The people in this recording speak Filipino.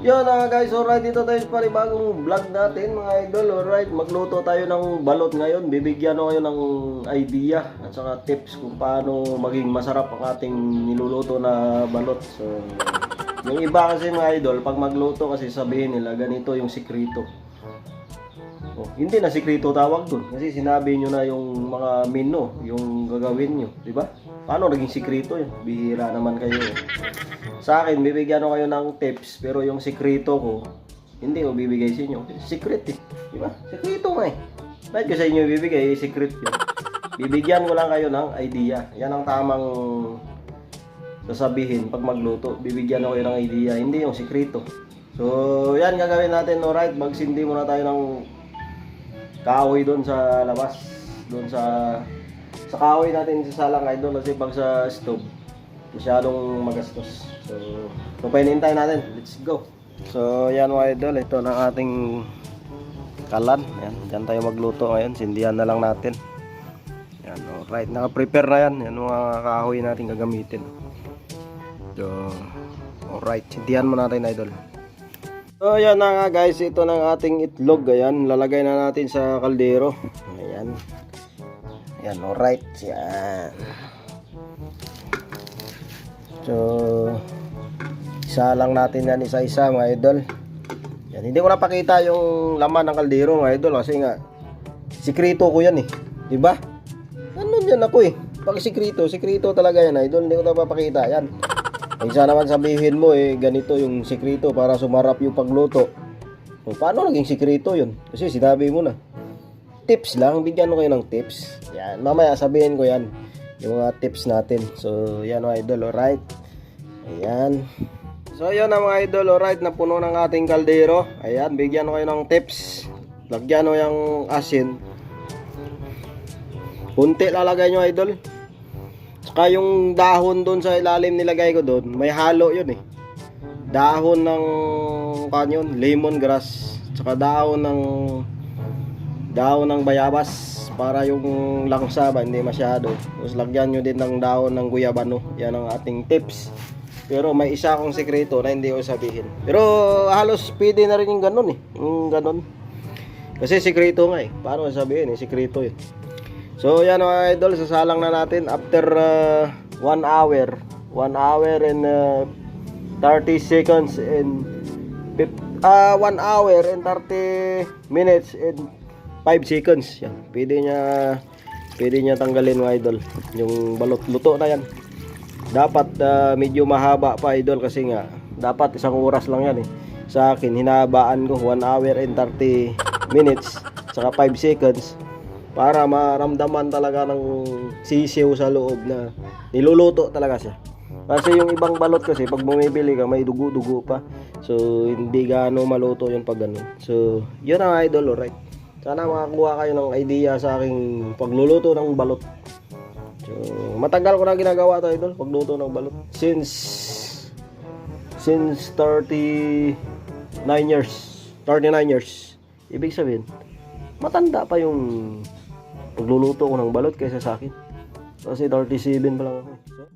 Yun guys, alright, dito tayo sa panibagong vlog natin mga idol. Alright, magluto tayo ng balot ngayon. Bibigyan ko kayo ng idea at saka tips kung paano maging masarap ang ating niluluto na balot. So, yung iba kasi mga idol, pag magluto kasi sabihin nila ganito yung sikrito. Oh, hindi na sikrito tawag dun kasi sinabi nyo na yung mga menu, yung gagawin nyo, di ba? Paano naging sikrito yun? Bihira naman kayo. Sa akin, bibigyan ko kayo ng tips, pero yung sikrito ko, hindi ko bibigay sa inyo. Secret eh, di ba? Sikrito nga eh. Bakit ko sa inyo bibigay? Secret yun. Bibigyan ko lang kayo ng idea. Yan ang tamang sasabihin pag magluto. Bibigyan ko kayo ng idea, hindi yung sikrito. So, yan gagawin natin, alright. Magsindi muna tayo ng kahoy doon sa labas. Doon sa kahoy natin sasalang kayo doon kasi pag sa stove, masyadong magastos. So pahinintay natin. Let's go. So, yan mga idol. Ito na ating kalan. Yan. Diyan tayo magluto ngayon. Sindihan na lang natin. Yan. Alright. Naka-prepare na yan. Yan mga kahoy natin gagamitin. So, alright. Sindihan mo natin idol. So, yan na nga guys. Ito na ang ating itlog. Ayan. Lalagay na natin sa kaldero. Ayan. Ayan. Alright. Yan. So, isa lang natin yan isa-isa mga idol. Yan, hindi ko napakita yung laman ng kaldero mga idol kasi nga sikrito ko yan eh. 'Di ba? Ano yan ako eh. Pag sikrito talaga yan idol. Hindi ko napapakita yan. Isa naman sabihin mo eh ganito yung sikrito para sumarap yung pagluto. So, paano naging sikrito yun? Kasi sinabi mo na. Tips lang, bigyan ko kayo ng tips. Yan, mamaya sabihin ko yan. Yung mga tips natin. So, yan mga idol, alright. Ayan. So, yun na mga idol, alright. Napuno ng ating kaldero. Ayan, bigyan ko kayo ng tips. Lagyan ko yung asin. Kunti lalagay nyo idol. Saka yung dahon doon sa ilalim nilagay ko doon, may halo yun eh. Dahon ng kanyon, lemongrass. Saka dahon ng bayabas. Para yung langsa ba hindi masyado. Tapos lagyan nyo din ng dahon ng guyabano. Yan ang ating tips. Pero may isa akong sekreto na hindi ko sabihin. Pero halos pwede na rin yung ganun eh. Yung ganun. Kasi sekreto nga eh. Paano sabihin eh? Sekreto eh. So yan mga idol. Sasalang na natin after 1 hour. 1 hour and 30 seconds and 1 hour and 30 minutes and 5 seconds. Yan. Pwede niya tanggalin mga idol. Yung balot luto na yan. Dapat medyo mahaba pa idol kasi nga dapat 1 oras lang yan eh. Sa akin hinabaan ko 1 hour and 30 minutes saka 5 seconds para maramdaman talaga ng sisiw sa loob na niluluto talaga siya. Kasi yung ibang balot kasi pag bumibili ka may dugo-dugo pa. So hindi gaano maluto yung pag ganun. So yun ang idol, alright. Sana makakuha kayo ng idea sa aking pagluluto ng balot. So, matagal ko na ginagawa ito idol, pagluto ng balot. Since 39 years. Ibig sabihin, matanda pa yung pagluluto ko ng balot kaysa sa akin. Kasi 37 pa lang ako. So,